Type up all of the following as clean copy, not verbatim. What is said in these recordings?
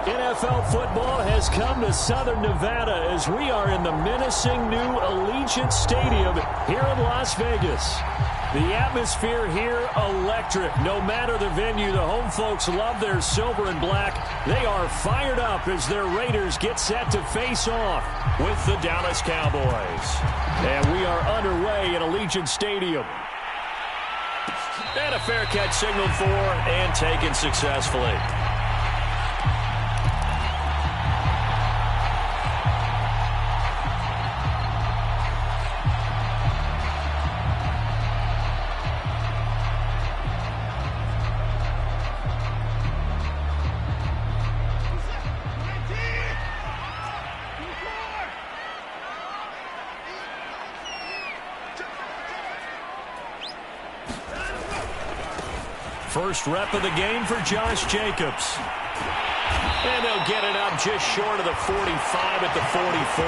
NFL football has come to Southern Nevada as we are in the menacing new Allegiant Stadium here in Las Vegas. The atmosphere here, electric. No matter the venue, the home folks love their silver and black. They are fired up as their Raiders get set to face off with the Dallas Cowboys. And we are underway in Allegiant Stadium. And a fair catch signaled for and taken successfully. First rep of the game for Josh Jacobs. And they'll get it up just short of the 45 at the 44.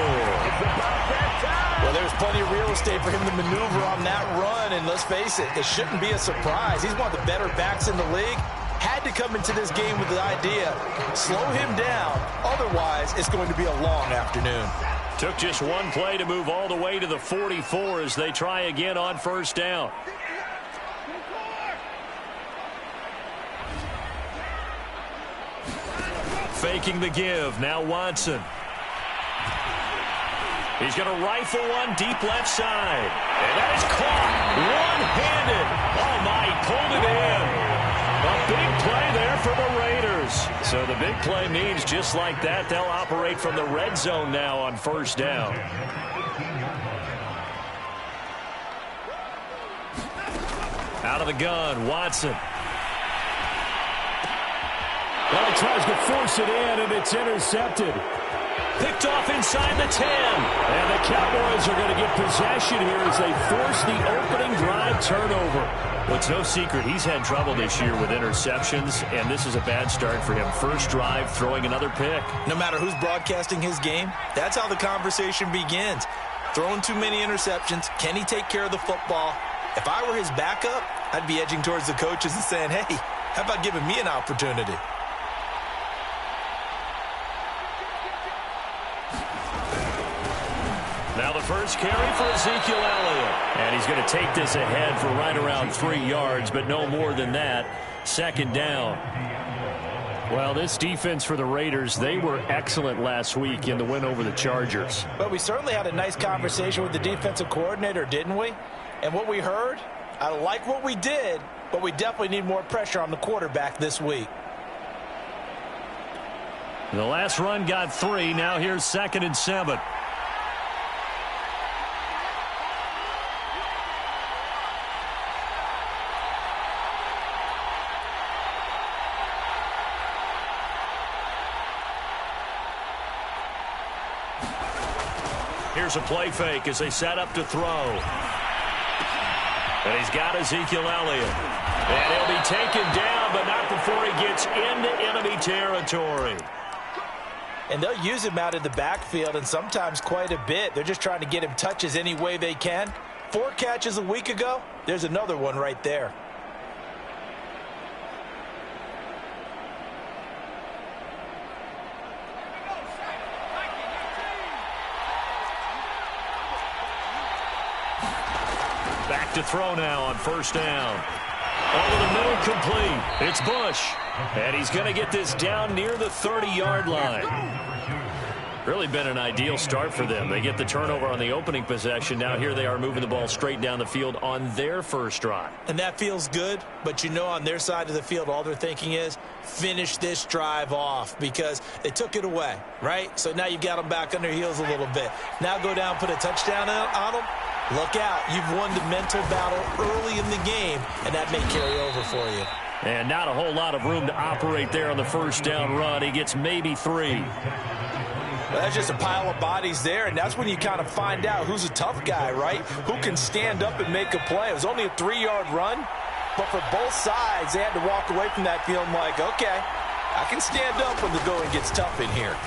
Well, there's plenty of real estate for him to maneuver on that run, and let's face it, it shouldn't be a surprise. He's one of the better backs in the league. Had to come into this game with the idea, slow him down, otherwise it's going to be a long afternoon. Took just one play to move all the way to the 44 as they try again on first down. Faking the give. Now Watson. He's going to rifle one deep left side. And that is caught. One-handed. Oh, my. He pulled it in. A big play there for the Raiders. So the big play means just like that, they'll operate from the red zone now on first down. Out of the gun, Watson. Well, he tries to force it in, and it's intercepted. Picked off inside the 10. And the Cowboys are going to get possession here as they force the opening drive turnover. Well, it's no secret he's had trouble this year with interceptions, and this is a bad start for him. First drive, throwing another pick. No matter who's broadcasting his game, that's how the conversation begins. Throwing too many interceptions. Can he take care of the football? If I were his backup, I'd be edging towards the coaches and saying, hey, how about giving me an opportunity? Now the first carry for Ezekiel Elliott. And he's going to take this ahead for right around 3 yards, but no more than that. Second down. Well, this defense for the Raiders, they were excellent last week in the win over the Chargers. But we certainly had a nice conversation with the defensive coordinator, didn't we? And what we heard, I like what we did, but we definitely need more pressure on the quarterback this week. The last run got 3. Now here's 2nd and 7. Here's a play fake as they set up to throw. And he's got Ezekiel Elliott. And he'll be taken down, but not before he gets into enemy territory. And they'll use him out in the backfield, and sometimes quite a bit. They're just trying to get him touches any way they can. 4 catches a week ago. There's another one right there. Back to throw now on first down. Over the middle, complete. It's Bush. And he's going to get this down near the 30-yard line. Really been an ideal start for them. They get the turnover on the opening possession. Now here they are moving the ball straight down the field on their first drive. And that feels good, but you know on their side of the field all they're thinking is finish this drive off because they took it away, right? So now you've got them back on their heels a little bit. Now go down, put a touchdown on them. Look out. You've won the mental battle early in the game, and that may carry over for you. And not a whole lot of room to operate there on the first down run. He gets maybe 3. Well, that's just a pile of bodies there, and that's when you kind of find out who's a tough guy, right? Who can stand up and make a play. It was only a 3-yard run, but for both sides, they had to walk away from that feeling like, okay, I can stand up when the going gets tough in here.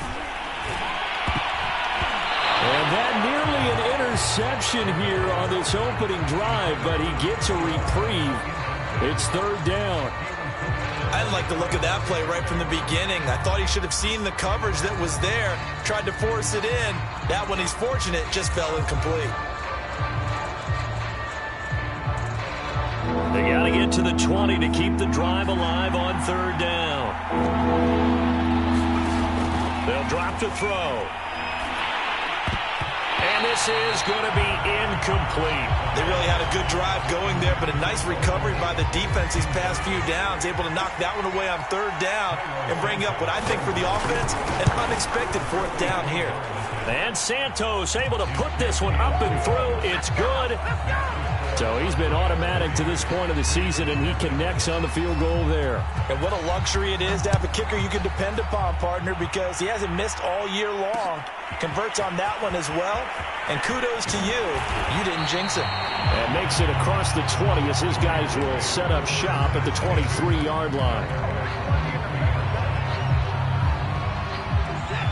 And that nearly an interception here on this opening drive, but he gets a reprieve It's third down. I didn't like the look of that play right from the beginning. I thought he should have seen the coverage that was there, tried to force it in. That one, he's fortunate, just fell incomplete. They got to get to the 20 to keep the drive alive on third down. They'll drop to throw. And this is going to be incomplete. They really had a good drive going there, but a nice recovery by the defense these past few downs, able to knock that one away on third down and bring up what I think for the offense, an unexpected fourth down here. And Santos able to put this one up and through. It's good. So he's been automatic to this point of the season, and he connects on the field goal there. And what a luxury it is to have a kicker you can depend upon, partner, because he hasn't missed all year long. Converts on that one as well. And kudos to you. You didn't jinx it. And makes it across the 20 as his guys will set up shop at the 23-yard line.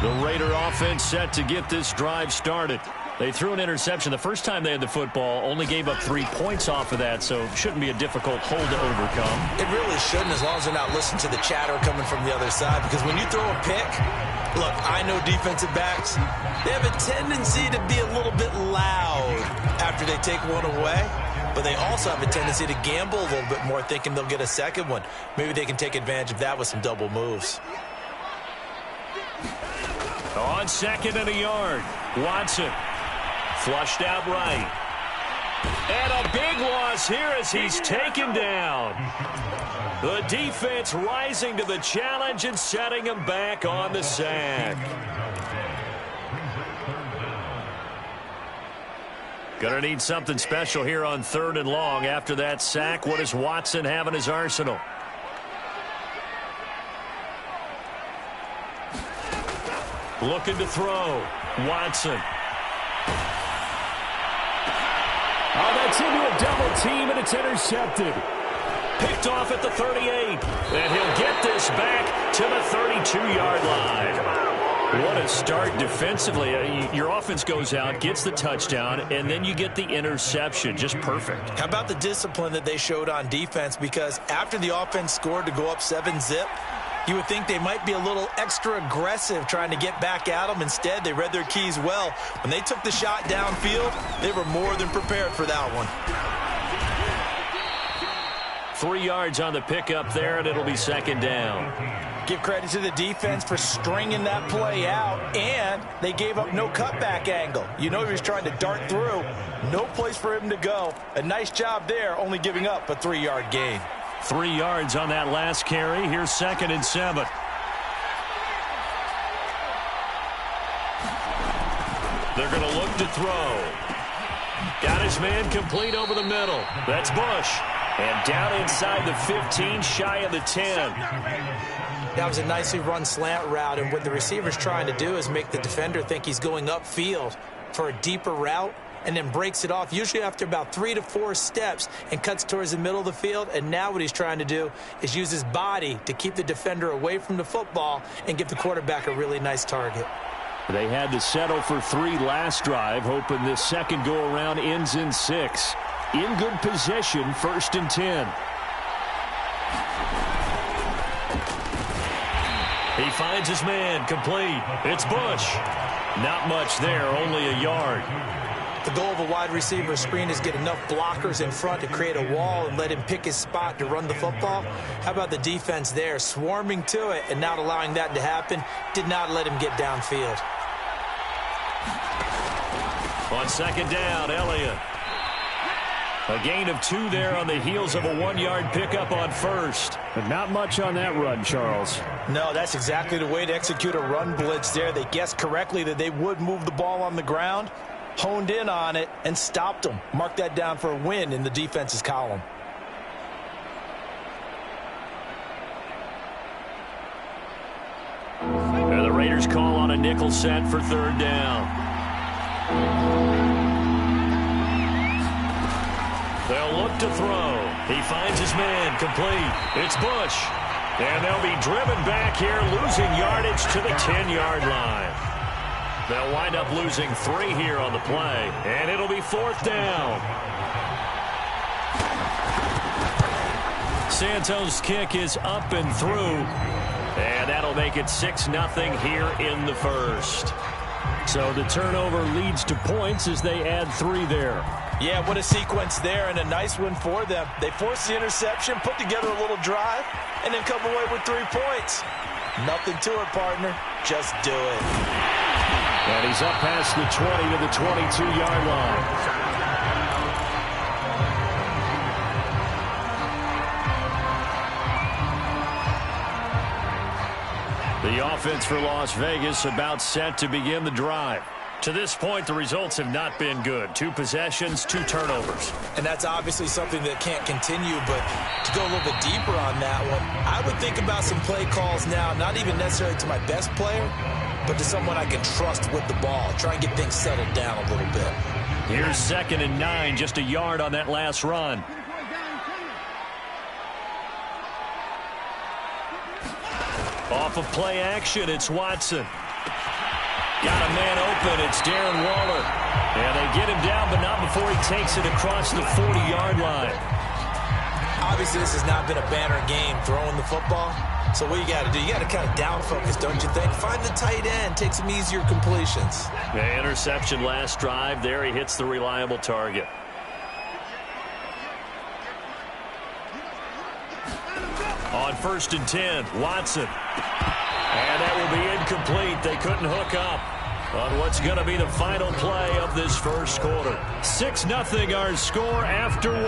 The Raider offense set to get this drive started. They threw an interception the first time they had the football, only gave up 3 points off of that, so it shouldn't be a difficult hole to overcome. It really shouldn't, as long as they're not listening to the chatter coming from the other side, because when you throw a pick, look, I know defensive backs, they have a tendency to be a little bit loud after they take one away, but they also have a tendency to gamble a little bit more, thinking they'll get a second one. Maybe they can take advantage of that with some double moves. On second and a yard, Watson. Flushed out right. And a big loss here as he's taken down. The defense rising to the challenge and setting him back on the sack. Gonna need something special here on third and long. After that sack, what does Watson have in his arsenal? Looking to throw. Watson. Oh, that's into a double team, and it's intercepted. Picked off at the 38. And he'll get this back to the 32-yard line. What a start defensively. Your offense goes out, gets the touchdown, and then you get the interception. Just perfect. How about the discipline that they showed on defense? Because after the offense scored to go up 7-zip, you would think they might be a little extra aggressive trying to get back at them. Instead, they read their keys well. When they took the shot downfield, they were more than prepared for that one. 3 yards on the pickup there, and it'll be second down. Give credit to the defense for stringing that play out, and they gave up no cutback angle. You know he was trying to dart through. No place for him to go. A nice job there, only giving up a 3-yard gain. 3 yards on that last carry. Here's second and 7. They're going to look to throw. Got his man complete over the middle. That's Bush. And down inside the 15, shy of the 10. That was a nicely run slant route, and what the receiver's trying to do is make the defender think he's going upfield for a deeper route, and then breaks it off, usually after about 3 to 4 steps, and cuts towards the middle of the field. And now what he's trying to do is use his body to keep the defender away from the football and give the quarterback a really nice target. They had to settle for 3 last drive, hoping this second go-around ends in 6. In good position, 1st and 10. He finds his man, complete. It's Bush. Not much there, only a yard. The goal of a wide receiver screen is get enough blockers in front to create a wall and let him pick his spot to run the football. How about the defense there, swarming to it and not allowing that to happen? Did not let him get downfield. On second down, Elliott. A gain of 2 there on the heels of a 1-yard pickup on first. But not much on that run, Charles. No, that's exactly the way to execute a run blitz there. They guessed correctly that they would move the ball on the ground, honed in on it, and stopped them. Mark that down for a win in the defense's column. And the Raiders call on a nickel set for third down. They'll look to throw. He finds his man, complete. It's Bush. And they'll be driven back here, losing yardage to the 10-yard line. They'll wind up losing 3 here on the play, and it'll be 4th down. Santos' kick is up and through. And that'll make it 6-0 here in the first. So the turnover leads to points as they add 3 there. Yeah, what a sequence there, and a nice one for them. They forced the interception, put together a little drive, and then come away with 3 points. Nothing to it, partner. Just do it. And he's up past the 20 to the 22-yard line. The offense for Las Vegas about set to begin the drive. To this point, the results have not been good. 2 possessions, 2 turnovers. And that's obviously something that can't continue, but to go a little bit deeper on that one, I would think about some play calls now, not even necessarily to my best player, but to someone I can trust with the ball. Try and get things settled down a little bit. Here's 2nd and 9, just a yard on that last run. Off of play action, it's Watson. Got a man open, it's Darren Waller. And they get him down, but not before he takes it across the 40-yard line. Obviously, this has not been a banner game throwing the football. So what you got to do, you got to kind of down focus, don't you think? Find the tight end, take some easier completions. The interception last drive. There he hits the reliable target. On 1st and 10, Watson. And that will be incomplete. They couldn't hook up on what's going to be the final play of this first quarter. 6-0 our score after 1.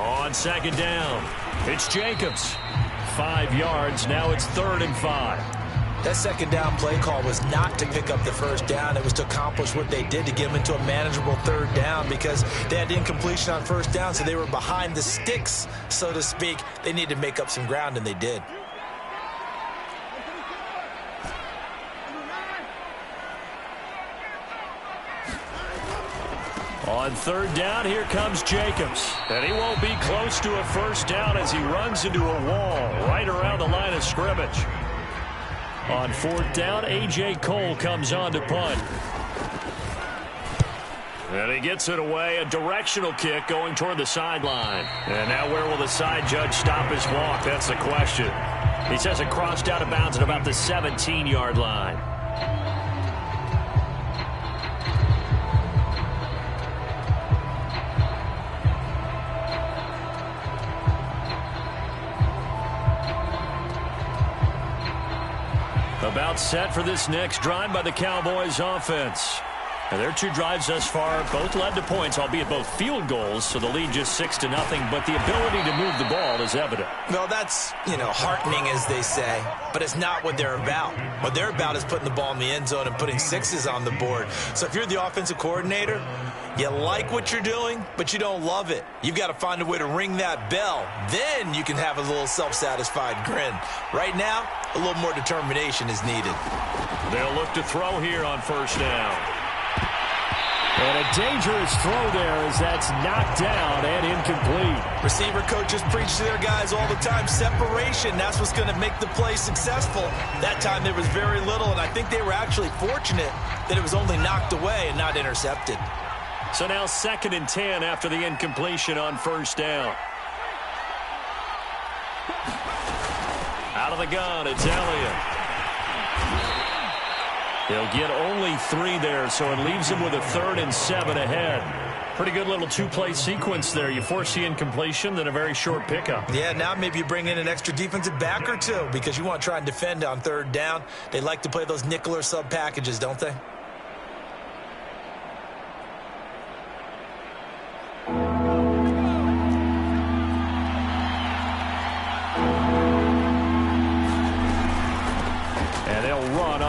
On 2nd down, it's Jacobs. 5 yards. Now it's 3rd and 5. That 2nd down play call was not to pick up the 1st down. It was to accomplish what they did to get them into a manageable 3rd down because they had incompletion on 1st down, so they were behind the sticks, so to speak. They needed to make up some ground, and they did. On 3rd down, here comes Jacobs. And he won't be close to a 1st down as he runs into a wall right around the line of scrimmage. On 4th down, A.J. Cole comes on to punt. And he gets it away, a directional kick going toward the sideline. And now where will the side judge stop his walk? That's the question. He says it crossed out of bounds at about the 17-yard line. About set for this next drive by the Cowboys offense. And their 2 drives thus far both led to points, albeit both field goals, so the lead just 6-0, but the ability to move the ball is evident. Well, that's, heartening, as they say, but it's not what they're about. What they're about is putting the ball in the end zone and putting 6s on the board. So if you're the offensive coordinator, you like what you're doing, but you don't love it. You've got to find a way to ring that bell. Then you can have a little self-satisfied grin. Right now, a little more determination is needed. They'll look to throw here on 1st down. And a dangerous throw there as that's knocked down and incomplete. Receiver coaches preach to their guys all the time. Separation, that's what's going to make the play successful. That time there was very little, and I think they were actually fortunate that it was only knocked away and not intercepted. So now 2nd and 10 after the incompletion on 1st down. Out of the gun, it's Elliott. They'll get only 3 there, so it leaves them with a 3rd and 7 ahead. Pretty good little 2-play sequence there. You force the incompletion, then a very short pickup. Yeah, now maybe you bring in an extra defensive back or 2 because you want to try and defend on 3rd down. They like to play those nickel or sub packages, don't they?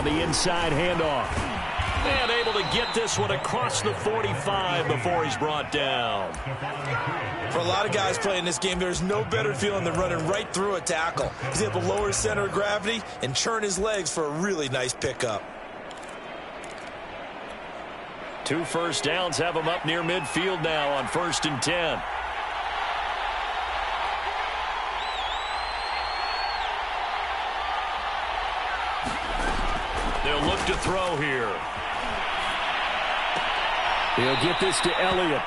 The inside handoff. And able to get this one across the 45 before he's brought down. For a lot of guys playing this game, there's no better feeling than running right through a tackle. He's able to lower his center of gravity and churn his legs for a really nice pickup. 2 first downs have him up near midfield now on 1st and 10. They'll look to throw here. He'll get this to Elliott.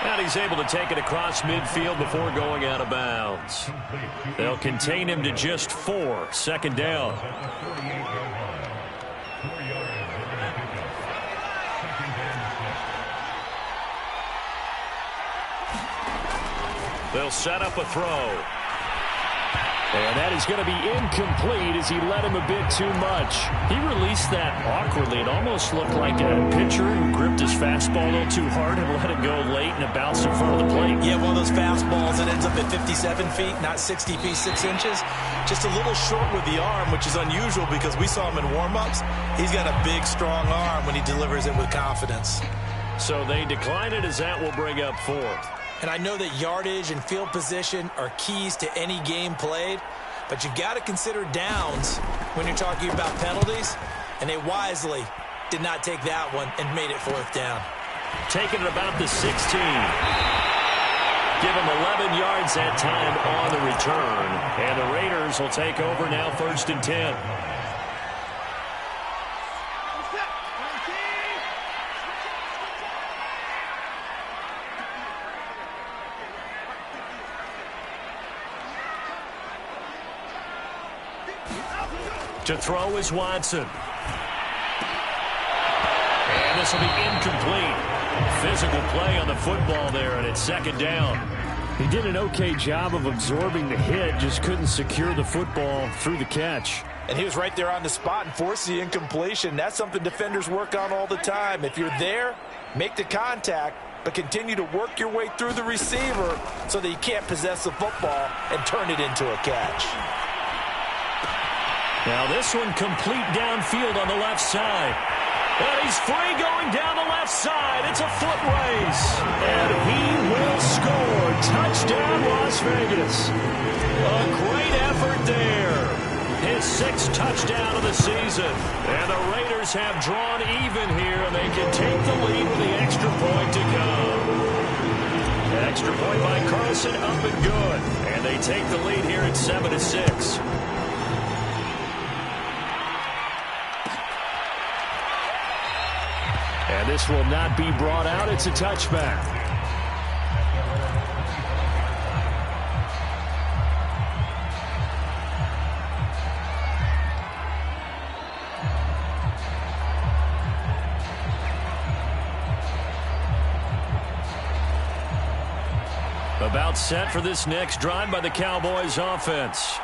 And he's able to take it across midfield before going out of bounds. They'll contain him to just 4. Second down. They'll set up a throw. And that is going to be incomplete as he let him a bit too much. He released that awkwardly. It almost looked like a pitcher who gripped his fastball a little too hard and let it go late, and it bounced in front of the plate. Yeah, one of those fastballs that ends up at 57 feet, not 60 feet, 6 inches. Just a little short with the arm, which is unusual because we saw him in warm-ups. He's got a big, strong arm when he delivers it with confidence. So they decline it as that will bring up 4th. And I know that yardage and field position are keys to any game played, but you've got to consider downs when you're talking about penalties, and they wisely did not take that one and made it 4th down. Taking it about the 16. Give him 11 yards that time on the return, and the Raiders will take over now 1st and 10. To throw is Watson. And this will be incomplete. Physical play on the football there, and it's 2nd down. He did an okay job of absorbing the hit, just couldn't secure the football through the catch. And he was right there on the spot and forced the incompletion. That's something defenders work on all the time. If you're there, make the contact, but continue to work your way through the receiver so that you can't possess the football and turn it into a catch. Now this one complete downfield on the left side. And he's free going down the left side. It's a foot race. And he will score. Touchdown, Las Vegas. A great effort there. His 6th touchdown of the season. And the Raiders have drawn even here, and they can take the lead with the extra point to come. Extra point by Carlson, up and good. And they take the lead here at 7-6. And this will not be brought out. It's a touchback. About set for this next drive by the Cowboys offense.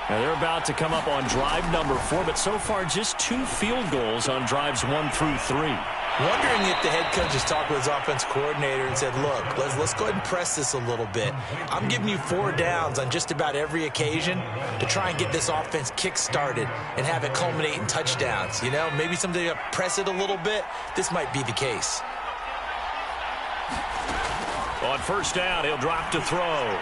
Now they're about to come up on drive number 4, but so far just 2 field goals on drives 1 through 3. Wondering if the head coach just talked with his offense coordinator and said, look, let's go ahead and press this a little bit. I'm giving you 4 downs on just about every occasion to try and get this offense kick-started and have it culminate in touchdowns. You know, maybe someday you press it a little bit. This might be the case. On 1st down, he'll drop to throw.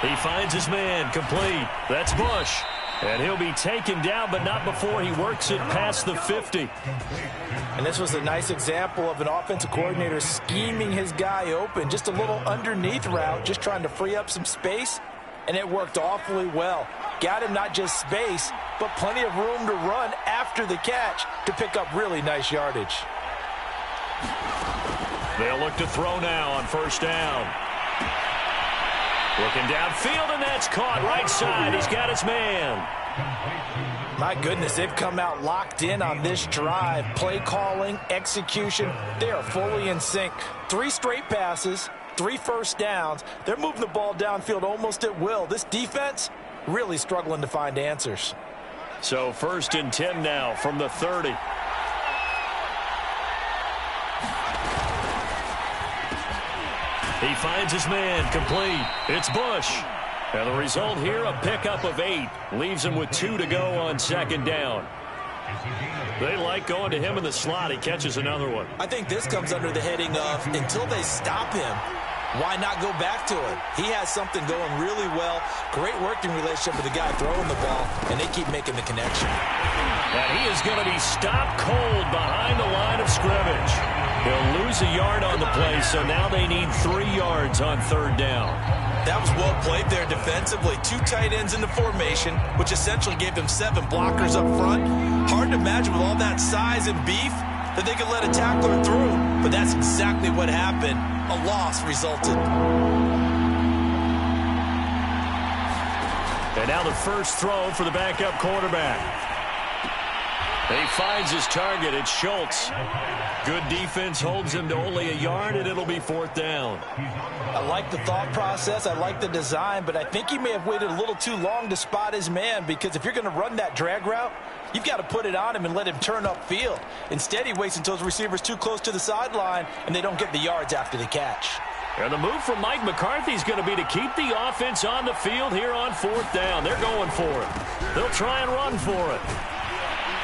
He finds his man, complete. That's Bush. And he'll be taken down, but not before he works it past the 50. And this was a nice example of an offensive coordinator scheming his guy open. Just a little underneath route, just trying to free up some space, and it worked awfully well. Got him not just space, but plenty of room to run after the catch to pick up really nice yardage. They'll look to throw now on 1st down. Looking downfield, and that's caught right side. He's got his man. My goodness, they've come out locked in on this drive. Play calling, execution, they are fully in sync. 3 straight passes, 3 first downs. They're moving the ball downfield almost at will. This defense really struggling to find answers. So 1st and 10 now from the 30. He finds his man, complete. It's Bush. And the result here, a pickup of 8. Leaves him with 2 to go on 2nd down. They like going to him in the slot. He catches another one. I think this comes under the heading of, until they stop him, why not go back to it? He has something going really well. Great working relationship with the guy throwing the ball, and they keep making the connection. And he is going to be stopped cold behind the line of scrimmage. He'll lose a yard on the play, so now they need 3 yards on 3rd down. That was well played there defensively. 2 tight ends in the formation, which essentially gave them 7 blockers up front. Hard to imagine with all that size and beef that they could let a tackler through. But that's exactly what happened. A loss resulted. And now the first throw for the backup quarterback. He finds his target. It's Schultz. Good defense holds him to only a yard, and it'll be 4th down. I like the thought process. I like the design, but I think he may have waited a little too long to spot his man, because if you're going to run that drag route, you've got to put it on him and let him turn upfield. Instead, he waits until his receiver's too close to the sideline, and they don't get the yards after the catch. And the move from Mike McCarthy is going to be to keep the offense on the field here on 4th down. They're going for it. They'll try and run for it.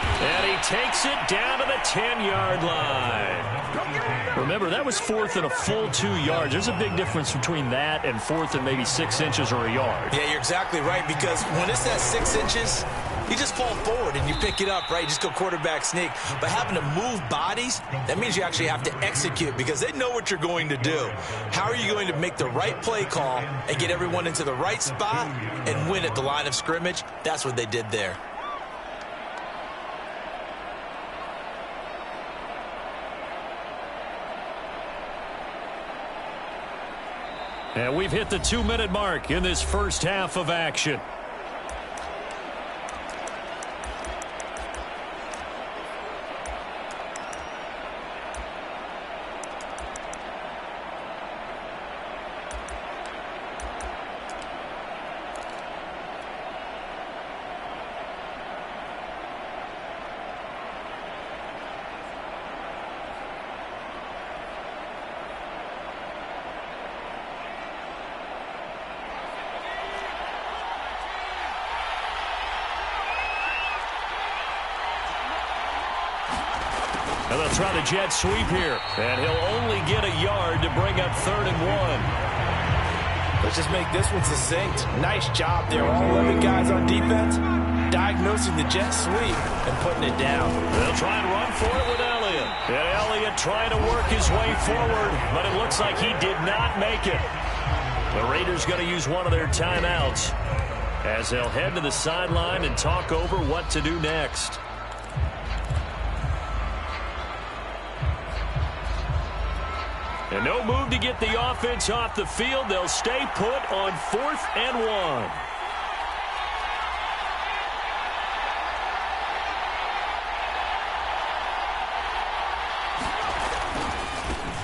And he takes it down to the 10-yard line. Remember, that was 4th and a full 2 yards. There's a big difference between that and 4th and maybe 6 inches or a yard. Yeah, you're exactly right, because when it's at 6 inches, you just fall forward and you pick it up, right? You just go quarterback sneak. But having to move bodies, that means you actually have to execute, because they know what you're going to do. How are you going to make the right play call and get everyone into the right spot and win at the line of scrimmage? That's what they did there. And we've hit the 2-minute mark in this first half of action. And they'll try the jet sweep here. And he'll only get a yard to bring up 3rd and 1. Let's just make this one succinct. Nice job there. All 11 guys on defense diagnosing the jet sweep and putting it down. They'll try and run for it with Elliott. And Elliott trying to work his way forward, but it looks like he did not make it. The Raiders going to use one of their timeouts as they'll head to the sideline and talk over what to do next. And no move to get the offense off the field. They'll stay put on 4th and 1.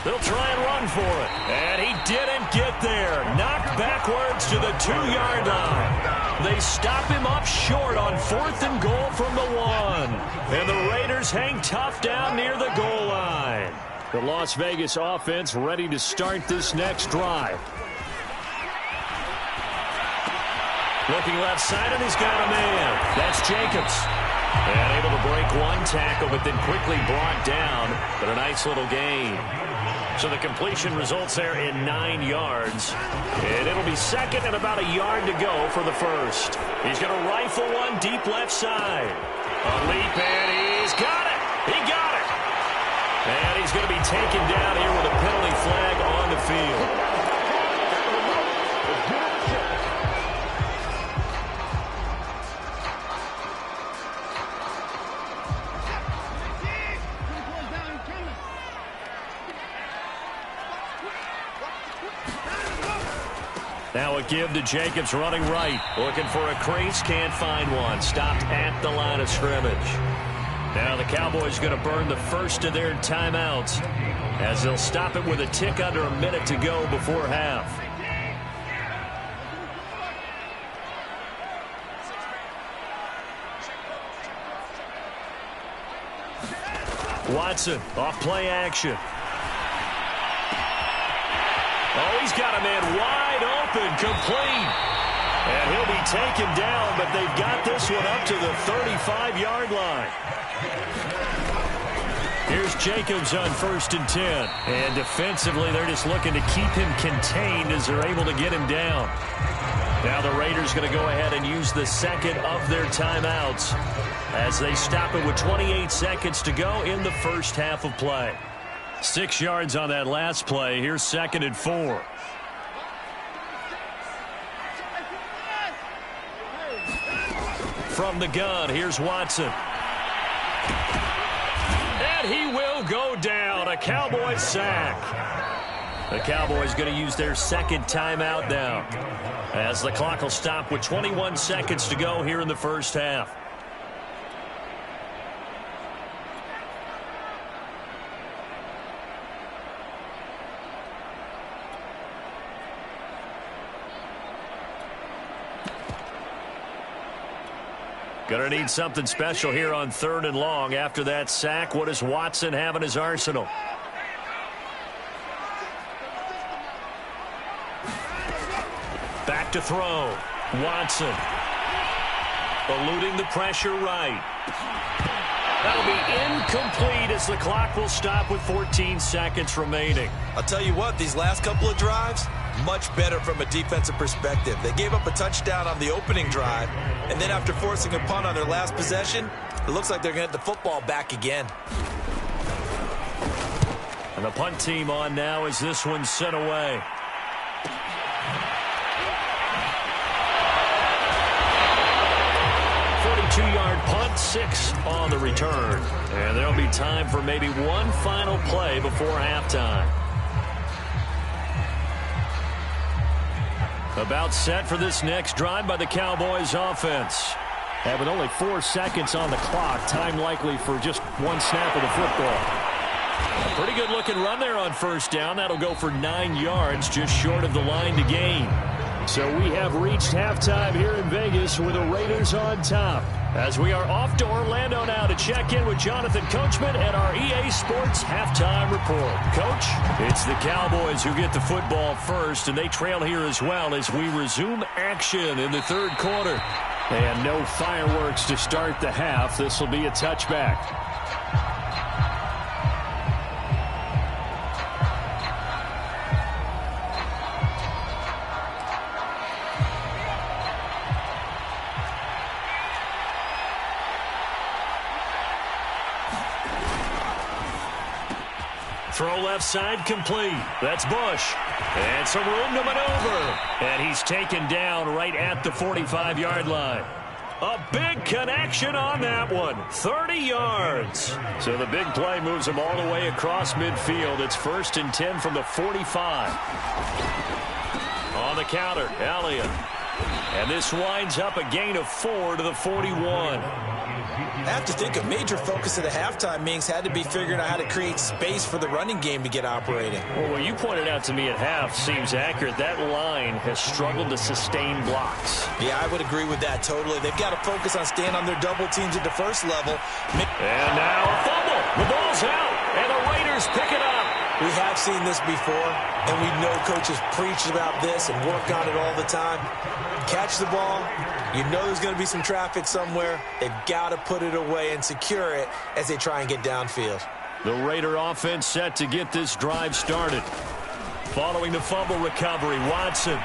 They'll try and run for it. And he didn't get there. Knocked backwards to the 2-yard line. They stop him up short on 4th and goal from the 1. And the Raiders hang tough down near the goal line. The Las Vegas offense ready to start this next drive. Looking left side, and he's got a man. That's Jacobs. And able to break one tackle, but then quickly brought down. But a nice little gain. So the completion results there in 9 yards. And it'll be 2nd and about a yard to go for the first. He's going to rifle one deep left side. A leap, and he's got it. He got it. And he's going to be taken down here with a penalty flag on the field. Now a give to Jacobs running right. Looking for a crease, can't find one. Stopped at the line of scrimmage. Now the Cowboys going to burn the first of their timeouts as they'll stop it with a tick under a minute to go before half. Watson off play action. Oh, he's got a man wide open, complete. And he'll be taken down, but they've got this one up to the 35-yard line. Here's Jacobs on 1st and 10. And defensively, they're just looking to keep him contained as they're able to get him down. Now the Raiders going to go ahead and use the 2nd of their timeouts as they stop it with 28 seconds to go in the first half of play. 6 yards on that last play. Here's 2nd and 4. From the gun, here's Watson. And he will go down. A Cowboys sack. The Cowboys going to use their second timeout now, as the clock will stop with 21 seconds to go here in the first half. Going to need something special here on 3rd and long. After that sack, what does Watson have in his arsenal? Back to throw. Watson. Eluding the pressure right. That'll be incomplete as the clock will stop with 14 seconds remaining. I'll tell you what, these last couple of drives, much better from a defensive perspective. They gave up a touchdown on the opening drive, and then after forcing a punt on their last possession, it looks like they're going to get the football back again. And the punt team on now as this one's sent away. Two-yard punt, 6 on the return. And there'll be time for maybe one final play before halftime. About set for this next drive by the Cowboys offense. And with only 4 seconds on the clock, time likely for just one snap of the football. A pretty good looking run there on first down. That'll go for 9 yards, just short of the line to gain. So we have reached halftime here in Vegas with the Raiders on top. As we are off to Orlando now to check in with Jonathan Coachman and our EA Sports halftime report. Coach, it's the Cowboys who get the football first, and they trail here as well as we resume action in the 3rd quarter. And no fireworks to start the half. This will be a touchback. Throw left side complete. That's Bush. And some room to maneuver. And he's taken down right at the 45-yard line. A big connection on that one. 30 yards. So the big play moves him all the way across midfield. It's 1st and 10 from the 45. On the counter, Elliott. And this winds up a gain of 4 to the 41. I have to think a major focus of the halftime meetings had to be figuring out how to create space for the running game to get operating. Well, what you pointed out to me at half seems accurate. That line has struggled to sustain blocks. Yeah, I would agree with that totally. They've got to focus on staying on their double teams at the first level. And now a fumble. The ball's out, and the Raiders pick it up. We have seen this before, and we know coaches preach about this and work on it all the time. Catch the ball. You know there's going to be some traffic somewhere. They've got to put it away and secure it as they try and get downfield. The Raider offense set to get this drive started. Following the fumble recovery, Watson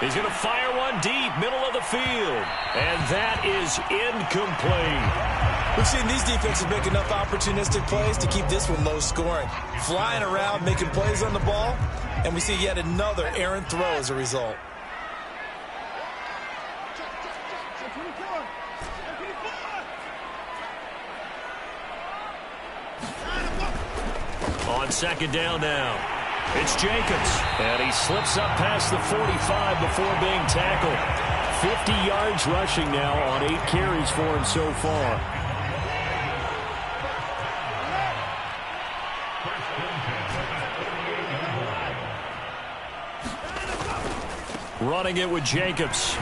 is going to fire one deep, middle of the field. And that is incomplete. We've seen these defenses make enough opportunistic plays to keep this one low scoring. Flying around, making plays on the ball, and we see yet another errant throw as a result. On 2nd down now, it's Jacobs. And he slips up past the 45 before being tackled. 50 yards rushing now on 8 carries for him so far. Running it with Jacobs.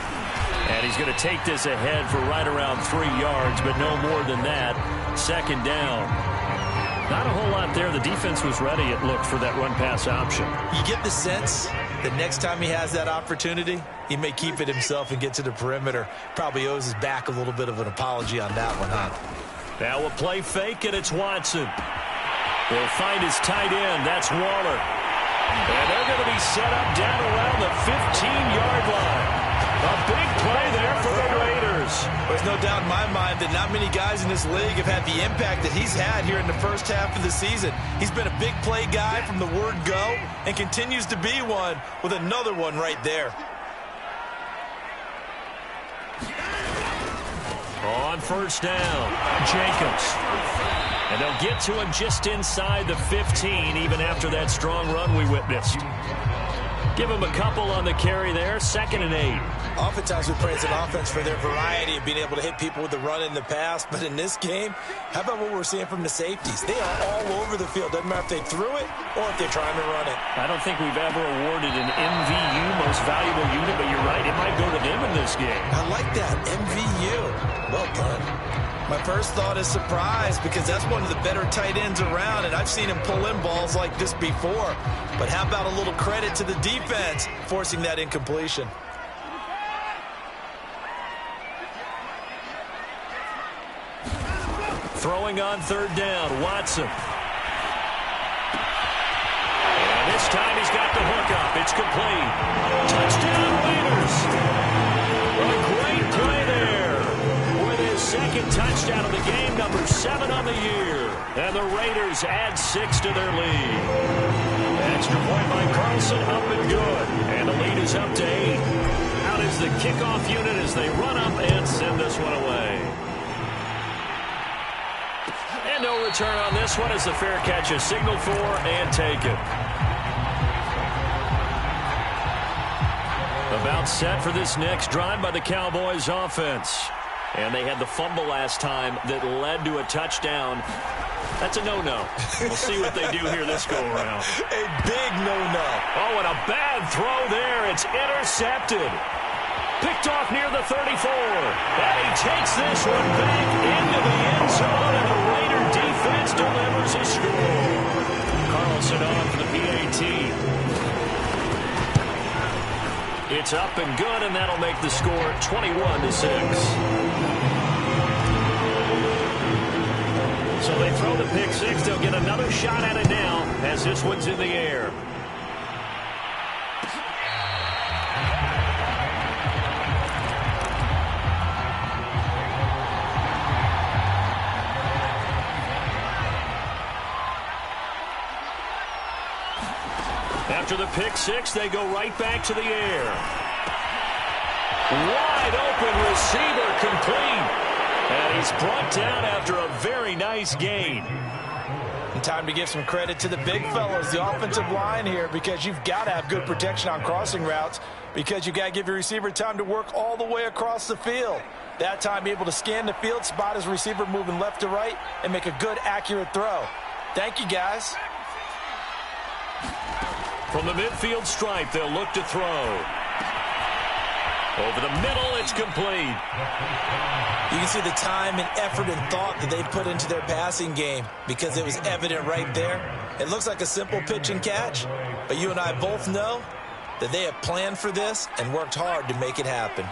And he's going to take this ahead for right around 3 yards, but no more than that. 2nd down. Not a whole lot there. The defense was ready, it looked, for that run-pass option. You get the sense that next time he has that opportunity, he may keep it himself and get to the perimeter. Probably owes his back a little bit of an apology on that one, huh? Now a play fake, and it's Watson. They'll find his tight end. That's Waller. And they're going to be set up down around the 15-yard line. A big play there for the Raiders. There's no doubt in my mind that not many guys in this league have had the impact that he's had here in the first half of the season. He's been a big play guy from the word go and continues to be one with another one right there. On first down, Jacobs. And they'll get to him just inside the 15, even after that strong run we witnessed. Give him a couple on the carry there, 2nd and 8. Oftentimes we praise an offense for their variety of being able to hit people with the run in the pass. But in this game, how about what we're seeing from the safeties? They are all over the field. Doesn't matter if they threw it or if they're trying to run it. I don't think we've ever awarded an MVU, most valuable unit, but you're right. It might go to them in this game. I like that, MVU. Well done. My first thought is surprise because that's one of the better tight ends around, and I've seen him pull in balls like this before. But how about a little credit to the defense forcing that incompletion? Throwing on 3rd down, Watson. And this time he's got the hook up. It's complete. Touchdown, Raiders. A great play there. With his 2nd touchdown of the game, number 7 on the year. And the Raiders add 6 to their lead. Extra point by Carlson, up and good. And the lead is up to 8. Out is the kickoff unit as they run up and send this one away. And no return on this one as the fair catch is signaled for and taken. About set for this next drive by the Cowboys offense. And they had the fumble last time that led to a touchdown. That's a no-no. We'll see what they do here this go-around. A big no-no. Oh, and a bad throw there. It's intercepted. Picked off near the 34. And he takes this one back into the end zone, and the Raider defense delivers a score. Carlson on for the PAT. It's up and good, and that'll make the score 21-6. So they throw the pick 6. They'll get another shot at it now as this one's in the air. After the pick 6, they go right back to the air. Wide open receiver complete. And he's brought down after a very nice gain. And time to give some credit to the big fellows, the offensive line here, because you've got to have good protection on crossing routes because you've got to give your receiver time to work all the way across the field. That time able to scan the field, spot his receiver moving left to right, and make a good, accurate throw. Thank you, guys. From the midfield stripe, they'll look to throw. Over the middle, it's complete. You can see the time and effort and thought that they put into their passing game because it was evident right there. It looks like a simple pitch and catch, but you and I both know that they have planned for this and worked hard to make it happen.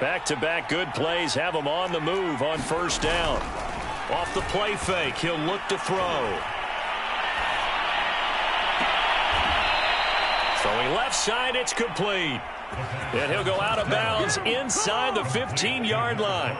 Back-to-back good plays have him on the move on first down. Off the play fake, he'll look to throw. Throwing left side, it's complete. And he'll go out of bounds inside the 15-yard line.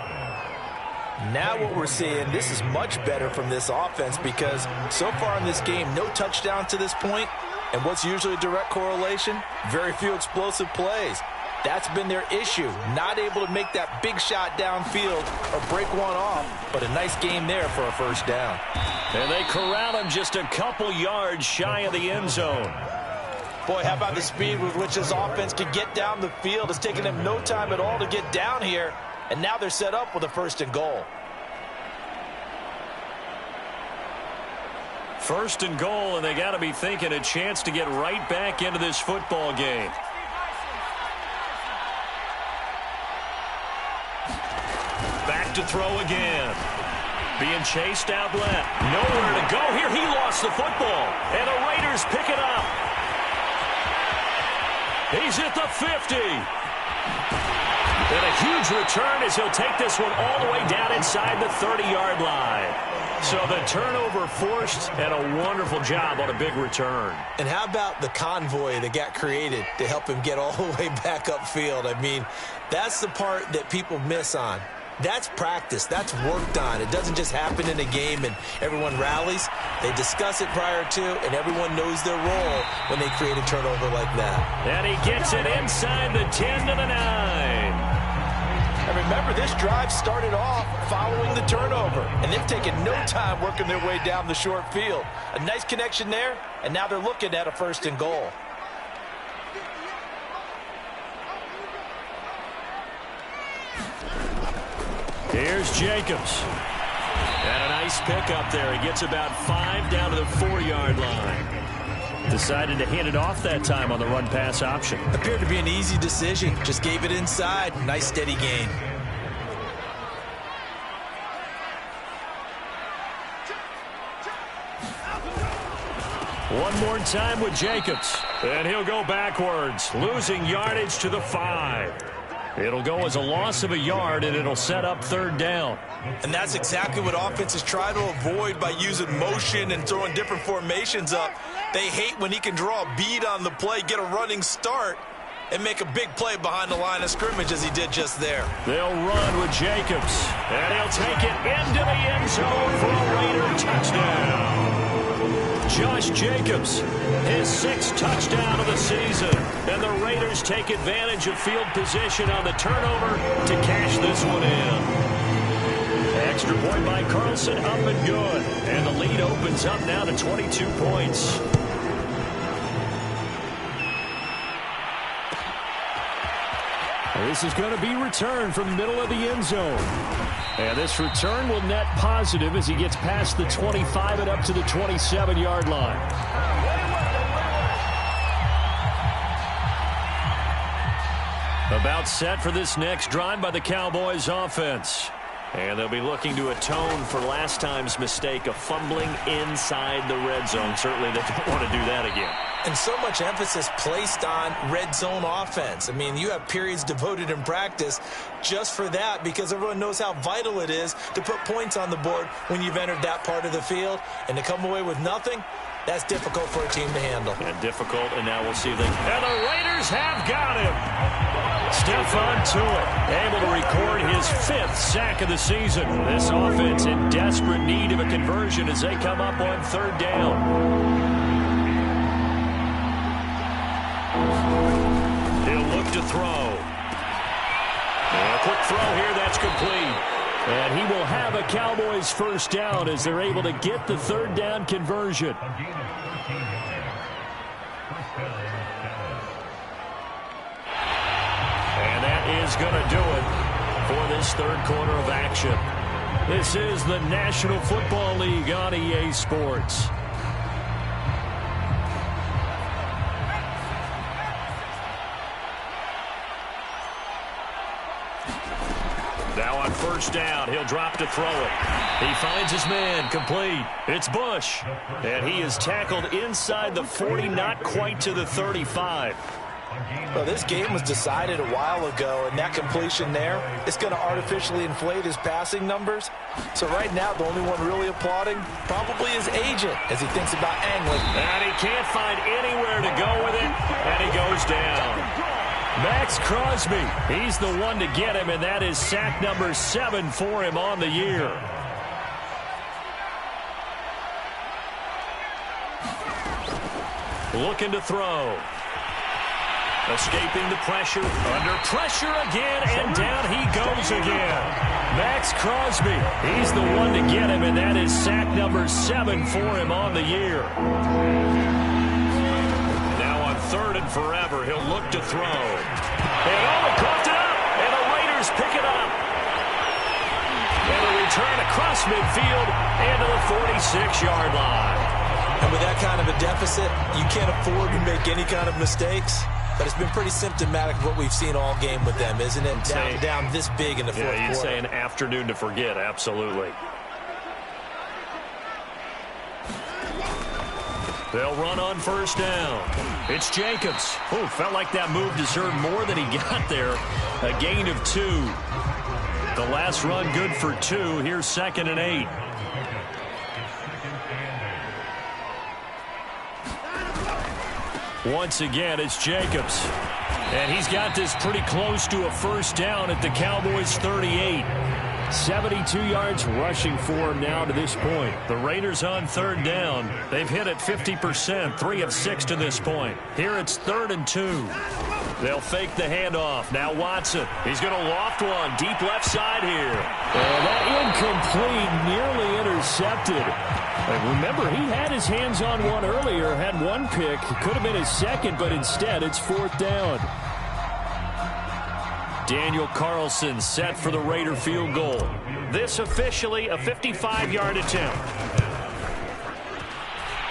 Now what we're seeing, this is much better from this offense because so far in this game, no touchdown to this point. And what's usually a direct correlation? Very few explosive plays. That's been their issue, not able to make that big shot downfield or break one off, but a nice game there for a first down. And they corral him just a couple yards shy of the end zone. Boy, how about the speed with which this offense can get down the field? It's taken them no time at all to get down here, and now they're set up with a 1st and goal. 1st and goal, and they got to be thinking a chance to get right back into this football game. Back to throw again. Being chased out left. Nowhere to go here. He lost the football, and the Raiders pick it up. He's at the 50. And a huge return as he'll take this one all the way down inside the 30-yard line. So the turnover forced and a wonderful job on a big return. And how about the convoy that got created to help him get all the way back upfield? I mean, that's the part that people miss on. That's practice. That's worked on. It doesn't just happen in a game and everyone rallies. They discuss it prior to, and everyone knows their role when they create a turnover like that. And he gets it inside the 10 to the 9. Every remember, this drive started off following the turnover, and they've taken no time working their way down the short field. A nice connection there, and now they're looking at a 1st and goal. Here's Jacobs. And a nice pickup there. He gets about 5 down to the 4-yard line. Decided to hand it off that time on the run-pass option. Appeared to be an easy decision. Just gave it inside. Nice steady gain. One more time with Jacobs. And he'll go backwards, losing yardage to the 5. It'll go as a loss of a yard, and it'll set up 3rd down. And that's exactly what offenses try to avoid by using motion and throwing different formations up. They hate when he can draw a bead on the play, get a running start, and make a big play behind the line of scrimmage as he did just there. They'll run with Jacobs, and he'll take it into the end zone for a Raider touchdown. Josh Jacobs, his 6th touchdown of the season. And the Raiders take advantage of field position on the turnover to cash this one in. Extra point by Carlson, up and good. And the lead opens up now to 22 points. This is going to be returned from the middle of the end zone. And this return will net positive as he gets past the 25 and up to the 27-yard line. About set for this next drive by the Cowboys offense. And they'll be looking to atone for last time's mistake of fumbling inside the red zone. Certainly they don't want to do that again. And so much emphasis placed on red zone offense. I mean, you have periods devoted in practice just for that because everyone knows how vital it is to put points on the board when you've entered that part of the field. And to come away with nothing, that's difficult for a team to handle. And difficult, and now we'll see if they... And the Raiders have got him. Stephon Tuitt able to record his 5th sack of the season. This offense in desperate need of a conversion as they come up on 3rd down. He'll look to throw. And a quick throw here, that's complete. And he will have a Cowboys 1st down as they're able to get the 3rd down conversion. And that is going to do it for this 3rd quarter of action. This is the National Football League on EA Sports. Now on 1st down, he'll drop to throw it. He finds his man, complete. It's Bush. And he is tackled inside the 40, not quite to the 35. Well, this game was decided a while ago, and that completion there is going to artificially inflate his passing numbers. So right now, the only one really applauding probably his agent as he thinks about angling. And he can't find anywhere to go with it, and he goes down. Max Crosby, he's the one to get him, and that is sack number 7 for him on the year. Looking to throw. Escaping the pressure, under pressure again, and down he goes again. Max Crosby, he's the one to get him, and that is sack number 7 for him on the year. Now on 3rd and forever, he'll look to throw. And he coughed it up, and the Raiders pick it up. And a return across midfield and to the 46-yard line. And with that kind of a deficit, you can't afford to make any kind of mistakes. But it's been pretty symptomatic of what we've seen all game with them, isn't it? Down this big in the 4th quarter. Yeah, you'd say an afternoon to forget, absolutely. They'll run on 1st down. It's Jacobs. Oh, felt like that move deserved more than he got there. A gain of 2. The last run good for 2. Here's 2nd and 8. Once again, it's Jacobs. And he's got this pretty close to a 1st down at the Cowboys' 38. 72 yards rushing for him now to this point. The Raiders on 3rd down. They've hit it 50%, 3 of 6 to this point. Here it's 3rd and 2. They'll fake the handoff. Now Watson. He's going to loft one. Deep left side here. And that incomplete, nearly intercepted. And remember, he had his hands on one earlier, had one pick. It could have been his second, but instead it's fourth down. Daniel Carlson set for the Raider field goal. This officially a 55-yard attempt.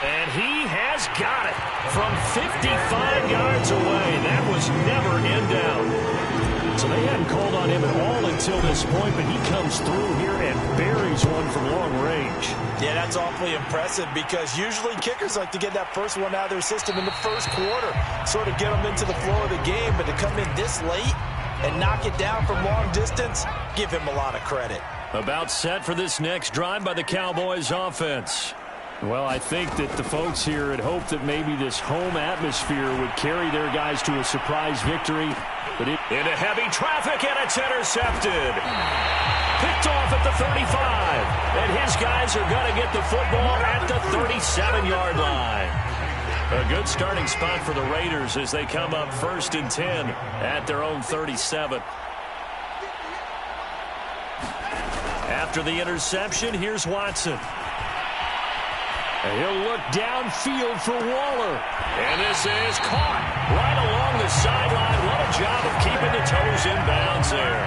And he has got it from 55 yards away. That was never in doubt. So they hadn't called on him at all until this point, but he comes through here and buries one from long range. Yeah, that's awfully impressive because usually kickers like to get that first one out of their system in the first quarter, sort of get them into the flow of the game, but to come in this late and knock it down from long distance, give him a lot of credit. About set for this next drive by the Cowboys offense. Well, I think that the folks here had hoped that maybe this home atmosphere would carry their guys to a surprise victory. But into heavy traffic, and it's intercepted. Picked off at the 35. And his guys are going to get the football at the 37-yard line. A good starting spot for the Raiders as they come up 1st and 10 at their own 37. After the interception, here's Watson. He'll look downfield for Waller. And this is caught right along the sideline. What a job of keeping the toes in bounds there.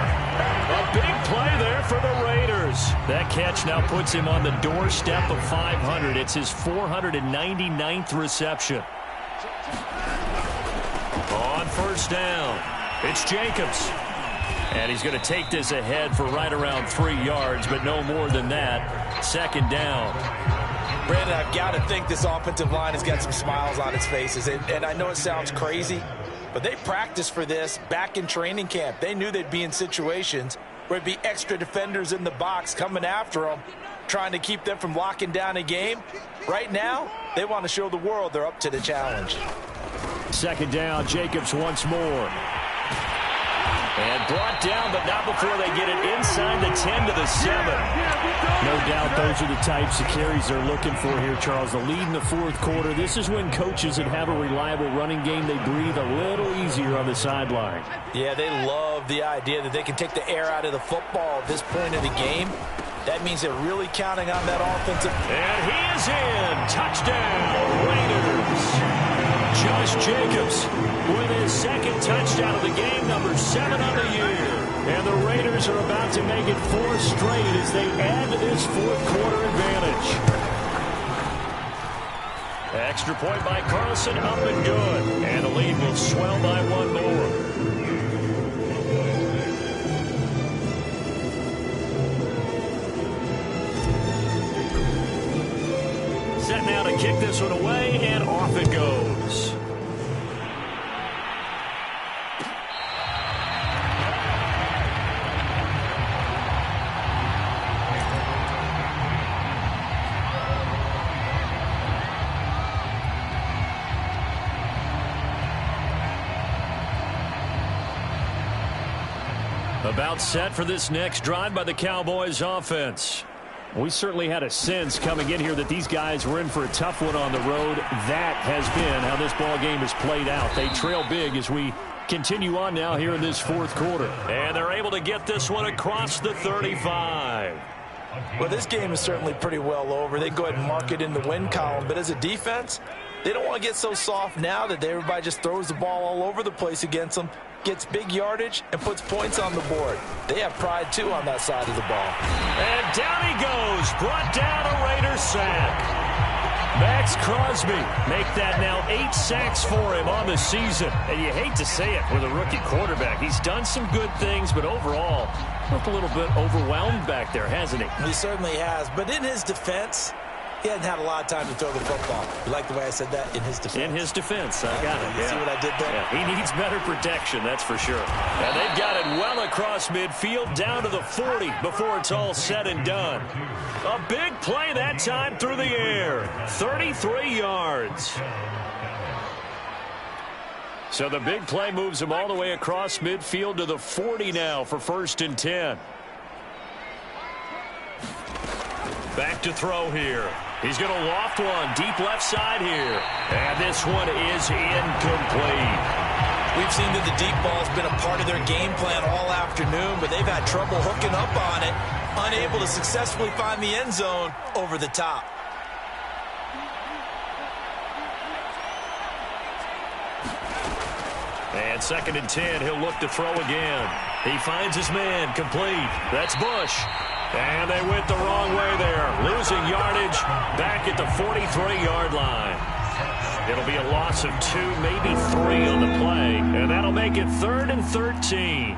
A big play there for the Raiders. That catch now puts him on the doorstep of 500. It's his 499th reception. On first down, it's Jacobs. And he's going to take this ahead for right around 3 yards, but no more than that. Second down. Brandon, I've got to think this offensive line has got some smiles on its faces. And I know it sounds crazy, but they practiced for this back in training camp. They knew they'd be in situations where it'd be extra defenders in the box coming after them, trying to keep them from locking down a game. Right now, they want to show the world they're up to the challenge. Second down, Jacobs once more. And brought down, but not before they get it inside the 10 to the 7. No doubt those are the types of carries they're looking for here, Charles. The lead in the fourth quarter. This is when coaches that have a reliable running game, they breathe a little easier on the sideline. Yeah, they love the idea that they can take the air out of the football at this point of the game. That means they're really counting on that offensive. And he is in. Touchdown, Raiders. Josh Jacobs with his second touchdown of the game, number 7 on the year. And the Raiders are about to make it 4 straight as they add to this fourth quarter advantage. Extra point by Carlson, up and good. And the lead will swell by 1 more. Set now to kick this one away, and off it goes. About set for this next drive by the Cowboys offense. We certainly had a sense coming in here that these guys were in for a tough one on the road. That has been how this ball game has played out. They trail big as we continue on now here in this fourth quarter. And they're able to get this one across the 35. Well, this game is certainly pretty well over. They can go ahead and mark it in the win column. But as a defense, they don't want to get so soft now that everybody just throws the ball all over the place against them, gets big yardage, and puts points on the board. They have pride, too, on that side of the ball. And down he goes. Brought down a Raiders sack. Max Crosby make that now 8 sacks for him on the season. And you hate to say it with a rookie quarterback. He's done some good things, but overall, looked a little bit overwhelmed back there, hasn't he? He certainly has. But in his defense, he hasn't had a lot of time to throw the football. You like the way I said that? In his defense. In his defense. I got it. You see what I did there? Yeah, he needs better protection, that's for sure. And they've got it well across midfield, down to the 40 before it's all said and done. A big play that time through the air. 33 yards. So the big play moves him all the way across midfield to the 40 now for 1st and 10. Back to throw here. He's going to loft one deep left side here. And this one is incomplete. We've seen that the deep ball's been a part of their game plan all afternoon, but they've had trouble hooking up on it, unable to successfully find the end zone over the top. And 2nd and 10, he'll look to throw again. He finds his man, complete. That's Bush. And they went the wrong way there, losing yardage back at the 43-yard line. It'll be a loss of 2, maybe 3 on the play, and that'll make it 3rd and 13.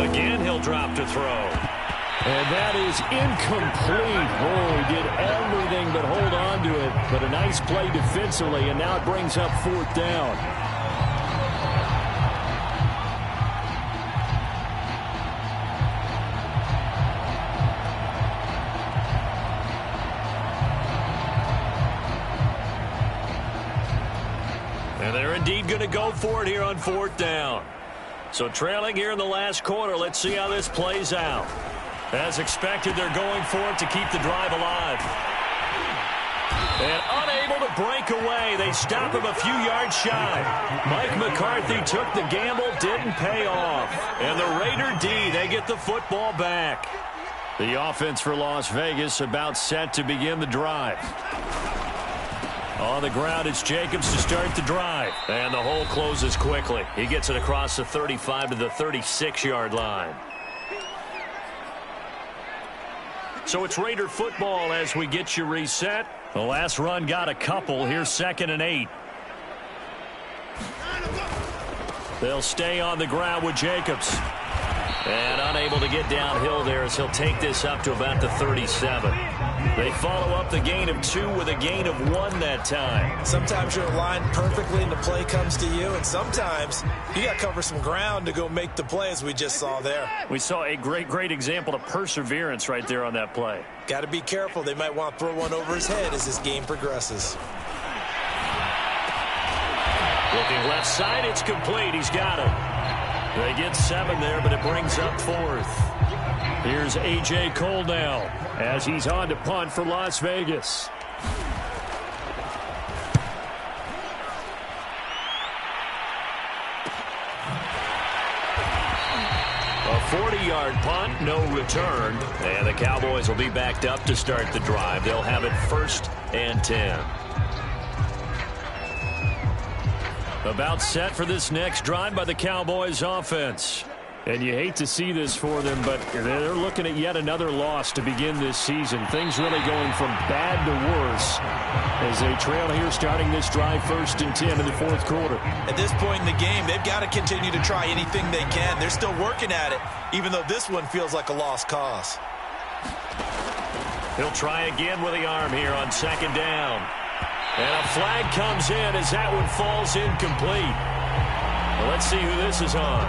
Again, he'll drop to throw. And that is incomplete. Oh, he did everything but hold on to it. But a nice play defensively, and now it brings up 4th down. And they're indeed going to go for it here on 4th down. So trailing here in the last quarter, let's see how this plays out. As expected, they're going for it to keep the drive alive. And unable to break away. They stop him a few yards shy. Mike McCarthy took the gamble, didn't pay off. And the Raider D, they get the football back. The offense for Las Vegas about set to begin the drive. On the ground, it's Jacobs to start the drive. And the hole closes quickly. He gets it across the 35 to the 36-yard line. So it's Raider football as we get you reset. The last run got a couple. Here's 2nd and 8. They'll stay on the ground with Jacobs. And unable to get downhill there as he'll take this up to about the 37. They follow up the gain of 2 with a gain of 1 that time. Sometimes you're aligned perfectly and the play comes to you, and sometimes you got to cover some ground to go make the play, as we just saw there. We saw a great example of perseverance right there on that play. Got to be careful. They might want to throw one over his head as this game progresses. Looking left side, it's complete. He's got it. They get 7 there, but it brings up 4th. Here's A.J. Cole now as he's on to punt for Las Vegas. A 40-yard punt, no return. And the Cowboys will be backed up to start the drive. They'll have it 1st and 10. About set for this next drive by the Cowboys offense. And you hate to see this for them, but they're looking at yet another loss to begin this season. Things really going from bad to worse as they trail here starting this drive 1st and 10 in the 4th quarter. At this point in the game, they've got to continue to try anything they can. They're still working at it, even though this one feels like a lost cause. He'll try again with the arm here on 2nd down. And a flag comes in as that one falls incomplete. Well, let's see who this is on.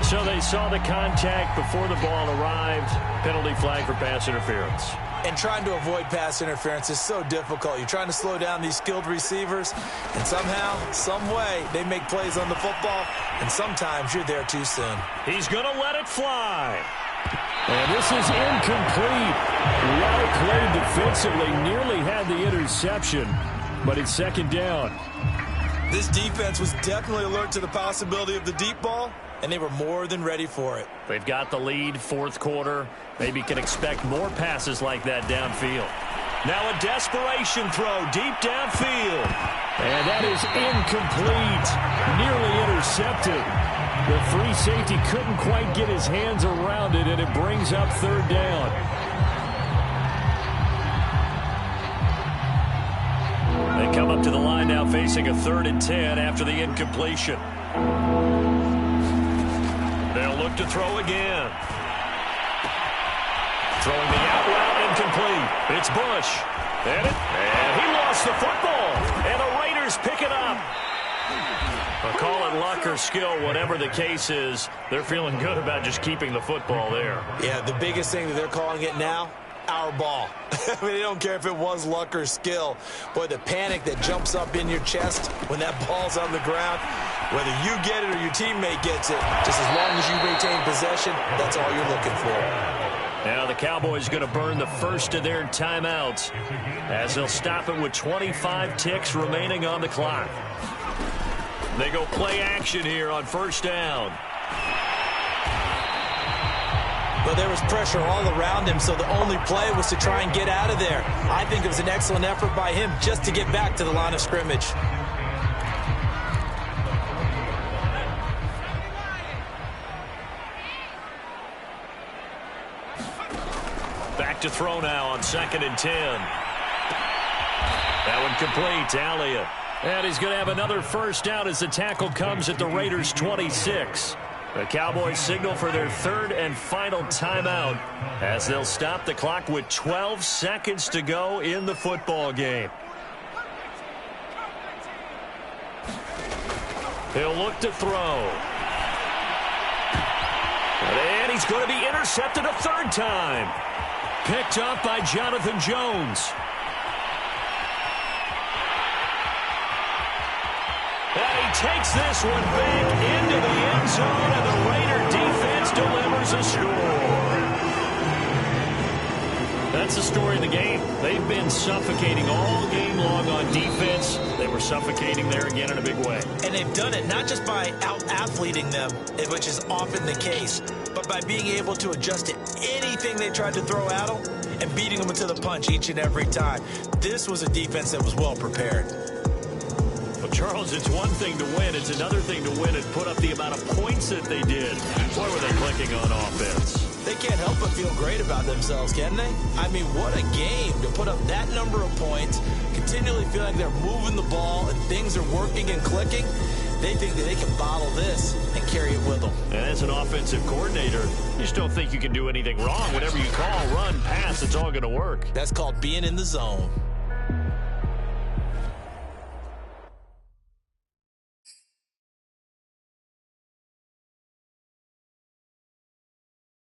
So they saw the contact before the ball arrived. Penalty flag for pass interference. And trying to avoid pass interference is so difficult. You're trying to slow down these skilled receivers, and somehow, some way, they make plays on the football, and sometimes you're there too soon. He's going to let it fly. And this is incomplete. Well played defensively. Nearly had the interception. But it's 2nd down. This defense was definitely alert to the possibility of the deep ball, and they were more than ready for it. They've got the lead, 4th quarter. Maybe can expect more passes like that downfield. Now a desperation throw deep downfield. And that is incomplete. Nearly intercepted. The free safety couldn't quite get his hands around it, and it brings up 3rd down. They come up to the line now facing a 3rd and 10 after the incompletion. They'll look to throw again. Throwing the out route incomplete. It's Bush. And he lost the football. And the Raiders pick it up. I'll call it luck or skill, whatever the case is. They're feeling good about just keeping the football there. Yeah, the biggest thing that they're calling it now, our ball. I mean, they don't care if it was luck or skill. Boy, the panic that jumps up in your chest when that ball's on the ground, whether you get it or your teammate gets it, just as long as you retain possession, that's all you're looking for. Now the Cowboys going to burn the first of their timeouts as they'll stop it with 25 ticks remaining on the clock. They go play action here on first down. But there was pressure all around him, so the only play was to try and get out of there. I think it was an excellent effort by him just to get back to the line of scrimmage. Back to throw now on 2nd and 10. That one complete to Elliott. And he's going to have another first down as the tackle comes at the Raiders' 26. The Cowboys signal for their third and final timeout as they'll stop the clock with 12 seconds to go in the football game. He'll look to throw. And he's going to be intercepted a third time. Picked up by Jonathan Jones. And he takes this one back into the end zone, and the Raider defense delivers a score. That's the story of the game. They've been suffocating all game long on defense. They were suffocating there again in a big way. And they've done it not just by out-athleting them, which is often the case, but by being able to adjust to anything they tried to throw at them and beating them to the punch each and every time. This was a defense that was well prepared. Well, Charles, it's one thing to win. It's another thing to win and put up the amount of points that they did. Boy, were they clicking on offense. They can't help but feel great about themselves, can they? I mean, what a game to put up that number of points, continually feel like they're moving the ball and things are working and clicking. They think that they can bottle this and carry it with them. And as an offensive coordinator, you just don't think you can do anything wrong. Whatever you call, run, pass, it's all going to work. That's called being in the zone.